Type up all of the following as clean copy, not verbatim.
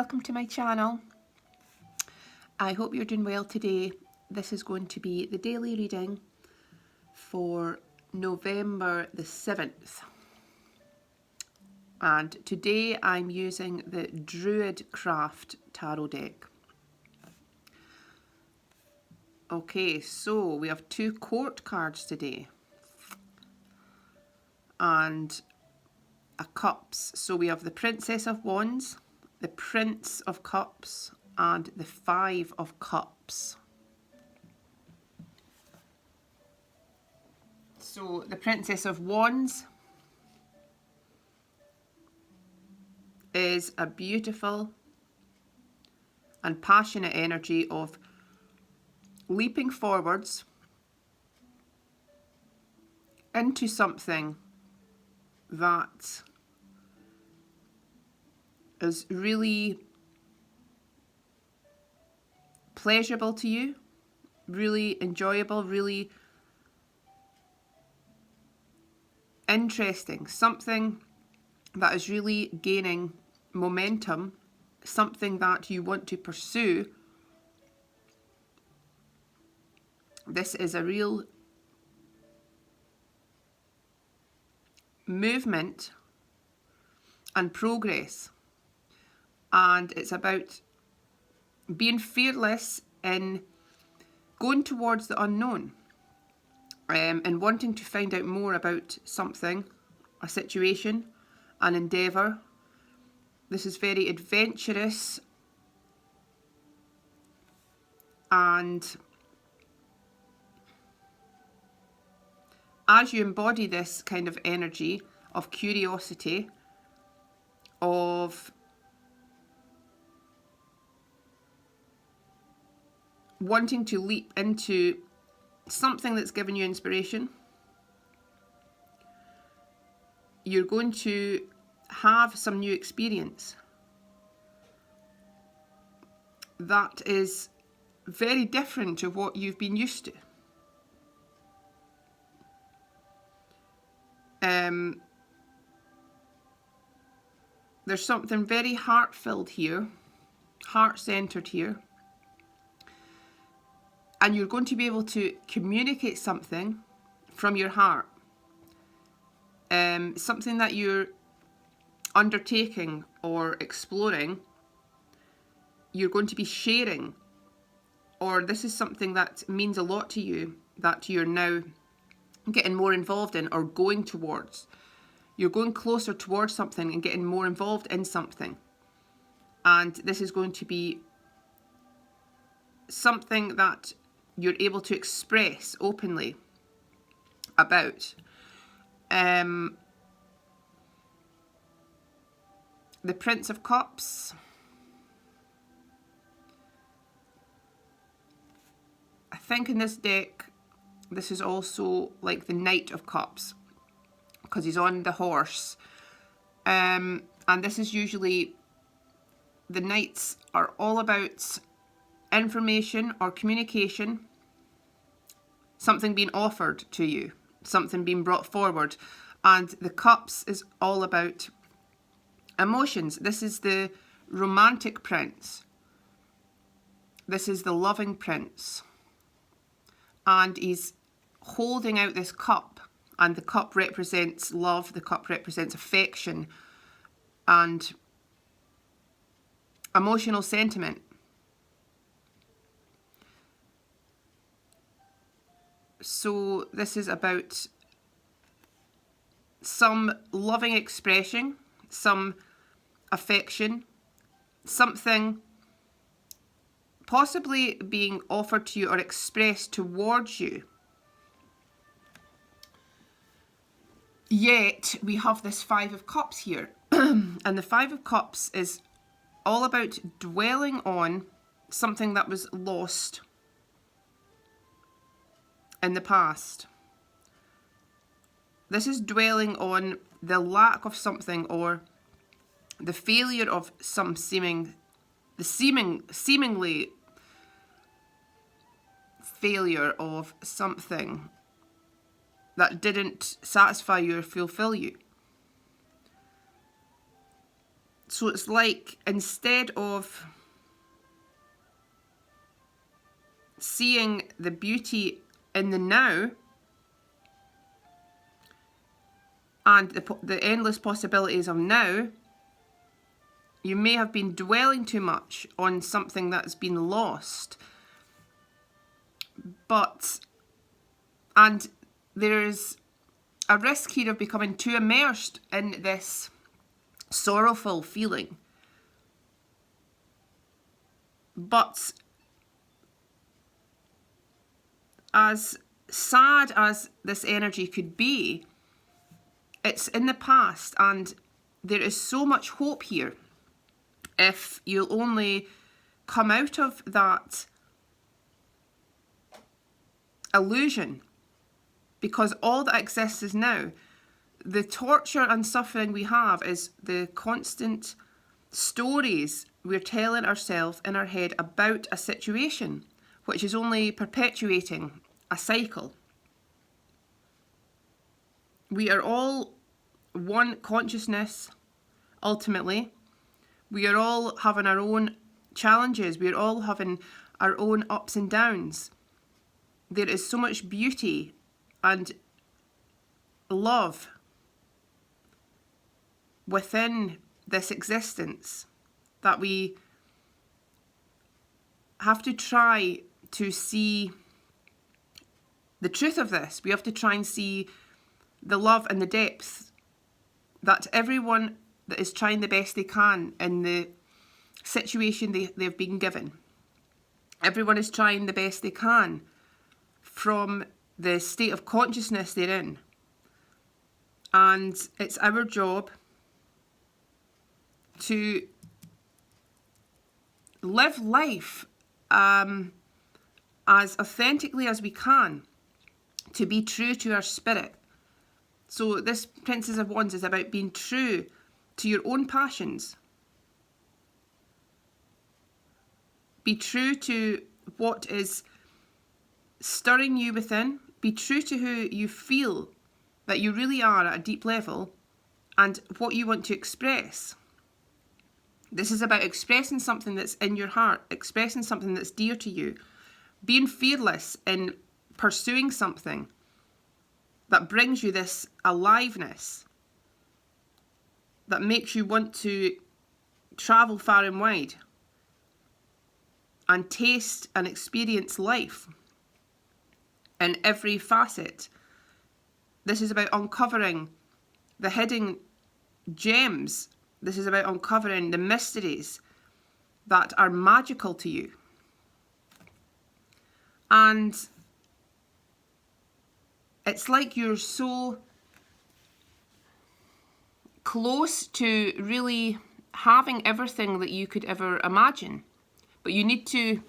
welcome to my channel. I hope you're doing well today. This is going to be the daily reading for November the 7th. And today I'm using the Druidcraft Tarot deck. Okay, so we have 2 court cards today. And a cups. So we have the Princess of Wands, the Prince of Cups, and the 5 of Cups. So the Princess of Wands is a beautiful and passionate energy of leaping forwards into something that is really pleasurable to you, really enjoyable, really interesting, something that is really gaining momentum, something that you want to pursue. This is a real movement and progress, and it's about being fearless in going towards the unknown and wanting to find out more about something, a situation, an endeavour. This is very adventurous, and as you embody this kind of energy of curiosity, of wanting to leap into something that's given you inspiration, you're going to have some new experience that is very different to what you've been used to. There's something very heart-filled here, heart-centered here, and you're going to be able to communicate something from your heart, something that you're undertaking or exploring. You're going to be sharing, or this is something that means a lot to you that you're now getting more involved in or going towards. You're going closer towards something and getting more involved in something, and this is going to be something that you're able to express openly about. The Prince of Cups, I think in this deck this is also like the Knight of Cups, because he's on the horse, and this is usually, the knights are all about information or communication, something being offered to you, something being brought forward, and the cups is all about emotions. This is the romantic prince, this is the loving prince, and he's holding out this cup, and the cup represents love, the cup represents affection and emotional sentiment. So this is about some loving expression, some affection, something possibly being offered to you or expressed towards you. Yet we have this 5 of Cups here, and the 5 of Cups is all about dwelling on something that was lost in the past. This is dwelling on the lack of something, or the failure of some seemingly failure of something that didn't satisfy you or fulfill you. So it's like, instead of seeing the beauty in the now and the endless possibilities of now, you may have been dwelling too much on something that's been lost. And there's a risk here of becoming too immersed in this sorrowful feeling. But as sad as this energy could be, it's in the past, and there is so much hope here if you'll only come out of that illusion, because all that exists is now. The torture and suffering we have is the constant stories we're telling ourselves in our head about a situation, which is only perpetuating a cycle. We are all one consciousness, ultimately. We are all having our own challenges. We are all having our own ups and downs. There is so much beauty and love within this existence that we have to try to see the truth of this. We have to try and see the love and the depth that everyone that is trying the best they can in the situation they've been given. Everyone is trying the best they can from the state of consciousness they're in. And it's our job to live life as authentically as we can, to be true to our spirit. So this Princess of Wands is about being true to your own passions. Be true to what is stirring you within. Be true to who you feel that you really are at a deep level and what you want to express. This is about expressing something that's in your heart, expressing something that's dear to you, being fearless in pursuing something that brings you this aliveness, that makes you want to travel far and wide and taste and experience life in every facet. This is about uncovering the hidden gems. This is about uncovering the mysteries that are magical to you. And it's like you're so close to really having everything that you could ever imagine. But you need to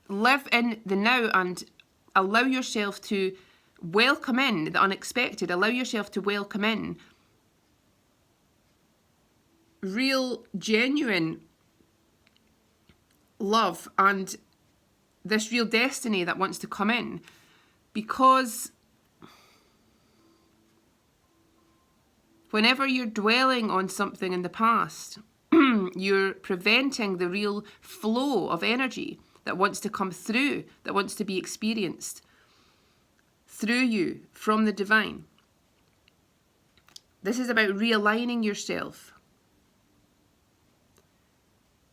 live in the now and allow yourself to welcome in the unexpected. Allow yourself to welcome in real, genuine love and this real destiny that wants to come in. Because whenever you're dwelling on something in the past, you're preventing the real flow of energy that wants to come through, that wants to be experienced through you from the divine. This is about realigning yourself,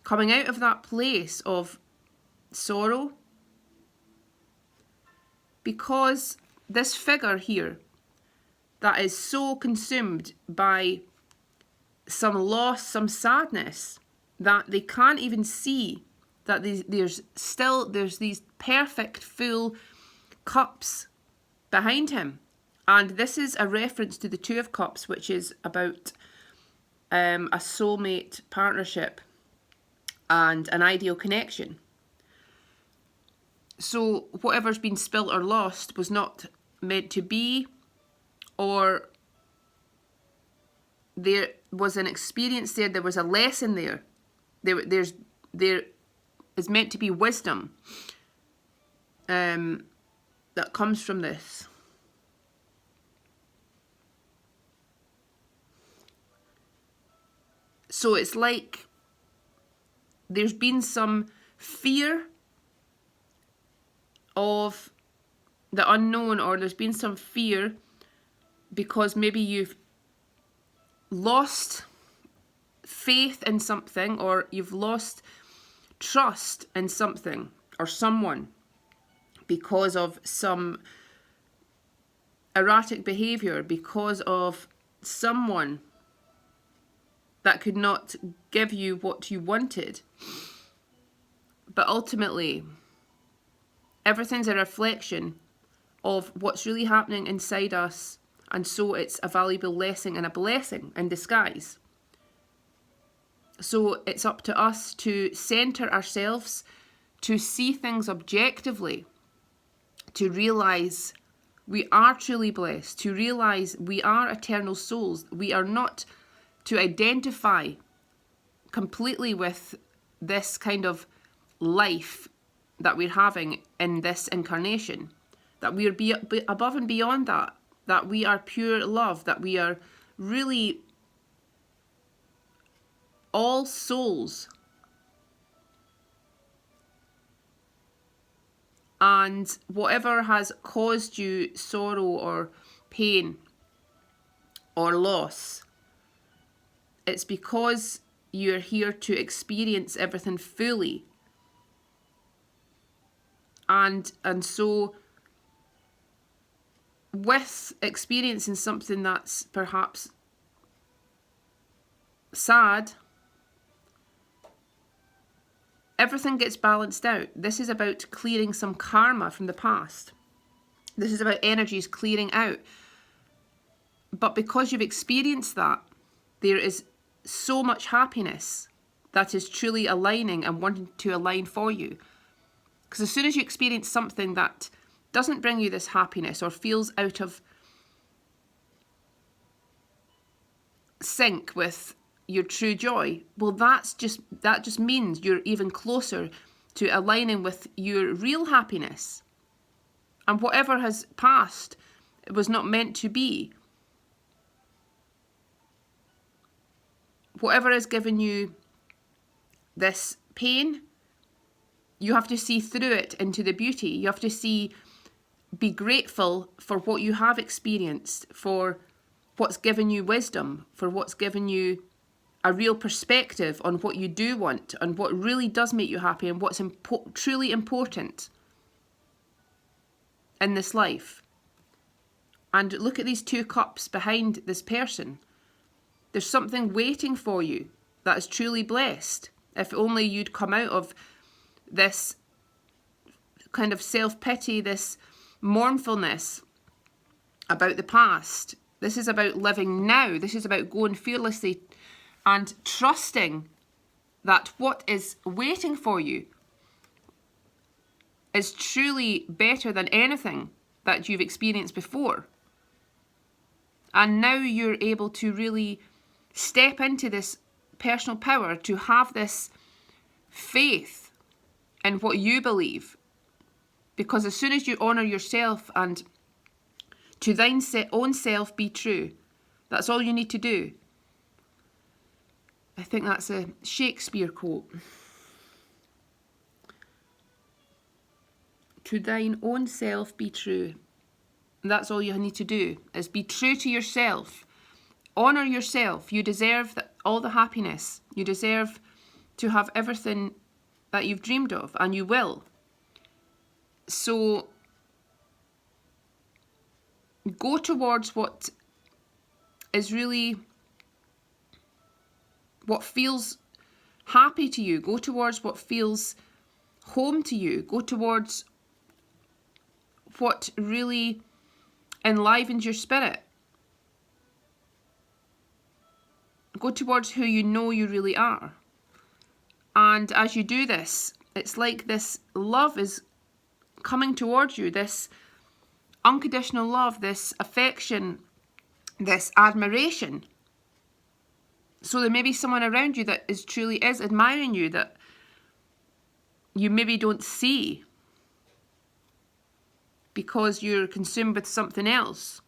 coming out of that place of sorrow, because this figure here that is so consumed by some loss, some sadness, that they can't even see that there's these perfect full cups behind him. And this is a reference to the Two of Cups, which is about a soulmate partnership and an ideal connection. So whatever's been spilt or lost was not meant to be, or there was an experience there was a lesson there. There is meant to be wisdom that comes from this. So it's like there's been some fear of the unknown, or there's been some fear because maybe you've lost faith in something, or you've lost trust in something or someone because of some erratic behavior, because of someone that could not give you what you wanted. But ultimately, everything's a reflection of what's really happening inside us, and so it's a valuable lesson and a blessing in disguise. So it's up to us to center ourselves, to see things objectively, to realize we are truly blessed, to realize we are eternal souls. We are not to identify completely with this kind of life that we're having in this incarnation, that we are above and beyond that, that we are pure love, that we are really all souls. And whatever has caused you sorrow or pain or loss, it's because you're here to experience everything fully. And so with experiencing something that's perhaps sad, everything gets balanced out. This is about clearing some karma from the past. This is about energies clearing out. But because you've experienced that, there is so much happiness that is truly aligning and wanting to align for you. Because as soon as you experience something that doesn't bring you this happiness or feels out of sync with your true joy, well, that just means you're even closer to aligning with your real happiness. And whatever has passed, it was not meant to be. Whatever has given you this pain, you have to see through it into the beauty. You have to be grateful for what you have experienced, for what's given you wisdom, for what's given you a real perspective on what you do want and what really does make you happy and what's truly important in this life. And look at these 2 cups behind this person. There's something waiting for you that is truly blessed. If only you'd come out of this kind of self-pity, this mournfulness about the past. This is about living now. This is about going fearlessly and trusting that what is waiting for you is truly better than anything that you've experienced before. And now you're able to really step into this personal power, to have this faith in what you believe. Because as soon as you honour yourself and to thine own self be true, that's all you need to do. I think that's a Shakespeare quote. To thine own self be true. And that's all you need to do, is be true to yourself. Honour yourself. You deserve all the happiness. You deserve to have everything that you've dreamed of, and you will. So go towards what is really, what feels happy to you. Go towards what feels home to you. Go towards what really enlivens your spirit. Go towards who you know you really are. And as you do this, it's like this love is coming towards you, this unconditional love, this affection, this admiration. So there may be someone around you that truly is admiring you, that you maybe don't see because you're consumed with something else.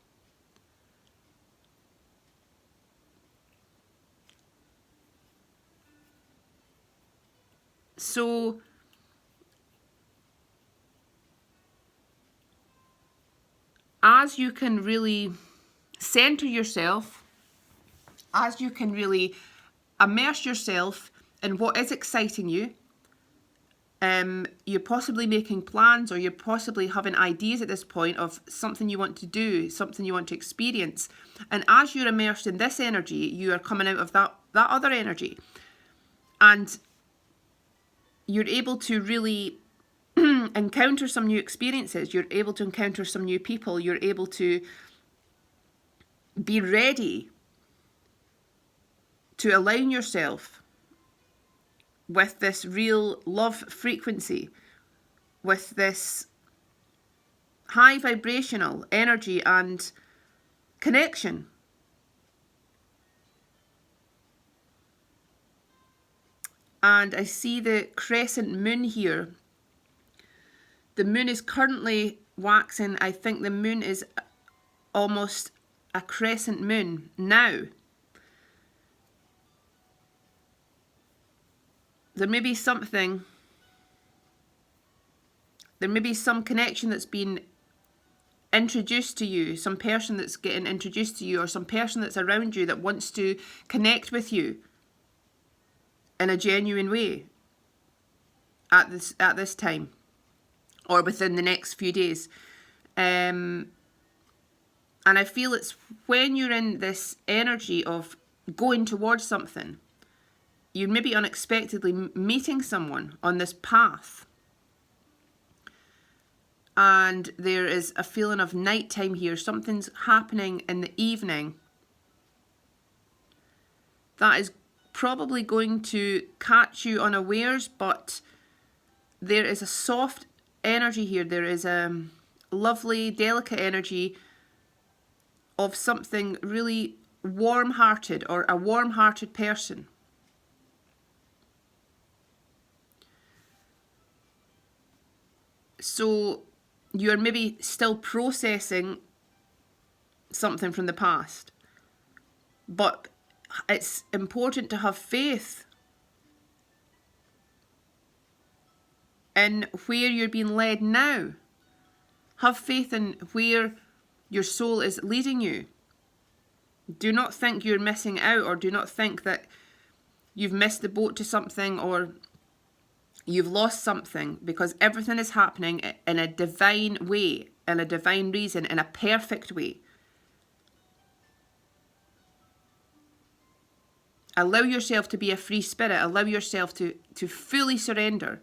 So as you can really center yourself, as you can really immerse yourself in what is exciting you, you're possibly making plans, or you're possibly having ideas at this point of something you want to do, something you want to experience. And as you're immersed in this energy, you are coming out of that other energy. And you're able to really encounter some new experiences. You're able to encounter some new people. You're able to be ready to align yourself with this real love frequency, with this high vibrational energy and connection. And I see the crescent moon here. The moon is currently waxing. I think the moon is almost a crescent moon now. There may be some connection that's been introduced to you, some person that's getting introduced to you, or some person that's around you that wants to connect with you in a genuine way at this time, or within the next few days. And I feel it's when you're in this energy of going towards something, you're maybe unexpectedly meeting someone on this path. And there is a feeling of nighttime here. Something's happening in the evening that is probably going to catch you unawares, but there is a soft energy here. There is a lovely, delicate energy of something really warm-hearted, or a warm-hearted person. So you're maybe still processing something from the past, but it's important to have faith in where you're being led now. Have faith in where your soul is leading you. Do not think you're missing out, or do not think that you've missed the boat to something, or you've lost something, because everything is happening in a divine way, in a divine reason, in a perfect way. Allow yourself to be a free spirit. Allow yourself to fully surrender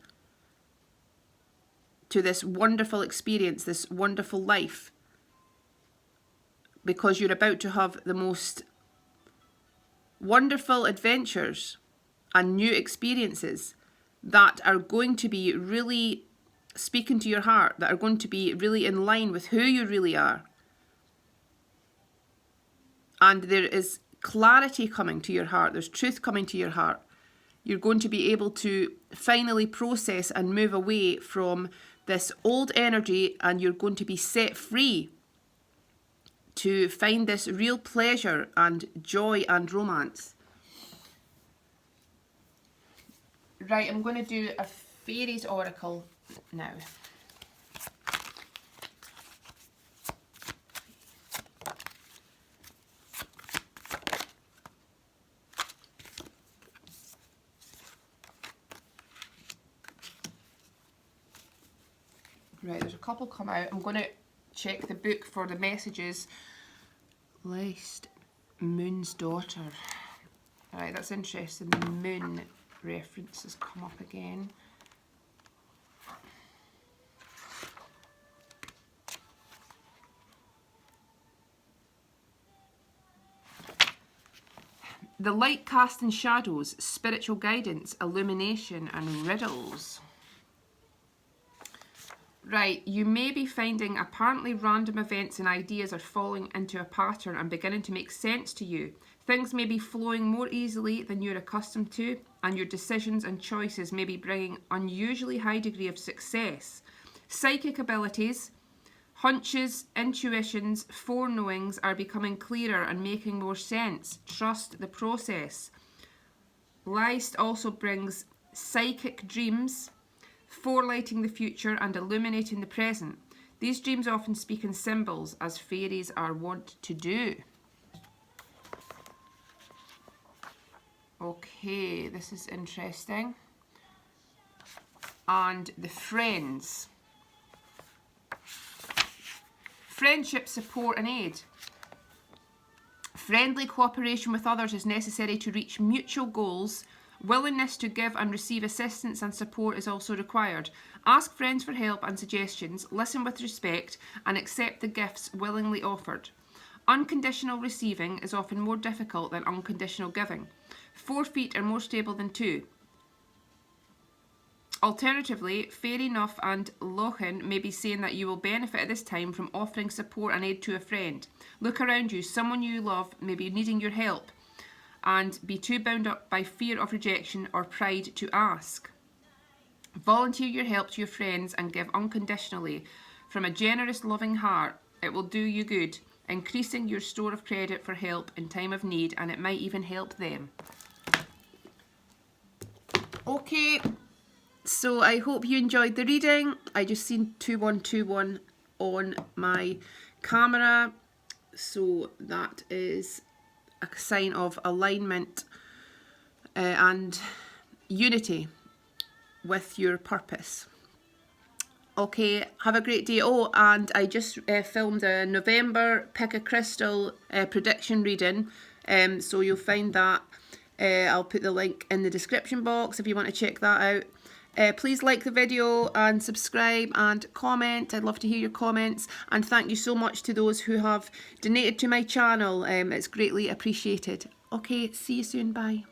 to this wonderful experience, this wonderful life, because you're about to have the most wonderful adventures and new experiences that are going to be really speaking to your heart, that are going to be really in line with who you really are. And there is clarity coming to your heart. There's truth coming to your heart. You're going to be able to finally process and move away from this old energy, and you're going to be set free to find this real pleasure and joy and romance. Right, I'm going to do a fairies oracle now. Right, there's a couple come out. I'm going to check the book for the messages. Lest Moon's daughter. Right, that's interesting. The moon reference has come up again. The light casting shadows, spiritual guidance, illumination, and riddles. Right, you may be finding apparently random events and ideas are falling into a pattern and beginning to make sense to you. Things may be flowing more easily than you're accustomed to, and your decisions and choices may be bringing unusually high degree of success. Psychic abilities, hunches, intuitions, foreknowings are becoming clearer and making more sense. Trust the process. List also brings psychic dreams, forelighting the future and illuminating the present. These dreams often speak in symbols, as fairies are wont to do. Okay, this is interesting. And the friends. Friendship, support and aid. Friendly cooperation with others is necessary to reach mutual goals. Willingness to give and receive assistance and support is also required. Ask friends for help and suggestions, listen with respect, and accept the gifts willingly offered. Unconditional receiving is often more difficult than unconditional giving. 4 feet are more stable than 2. Alternatively, Fairy Nuff and Lochan may be saying that you will benefit at this time from offering support and aid to a friend. Look around you, someone you love may be needing your help, and be too bound up by fear of rejection or pride to ask. Volunteer your help to your friends and give unconditionally. From a generous, loving heart, it will do you good, increasing your store of credit for help in time of need, and it might even help them. Okay, so I hope you enjoyed the reading. I just seen 2121 on my camera, so that is a sign of alignment and unity with your purpose. Okay, have a great day. Oh, and I just filmed a November Pick a Crystal prediction reading, so you'll find that. I'll put the link in the description box if you want to check that out. Please like the video and subscribe and comment. I'd love to hear your comments, and thank you so much to those who have donated to my channel. It's greatly appreciated. Okay, see you soon. Bye.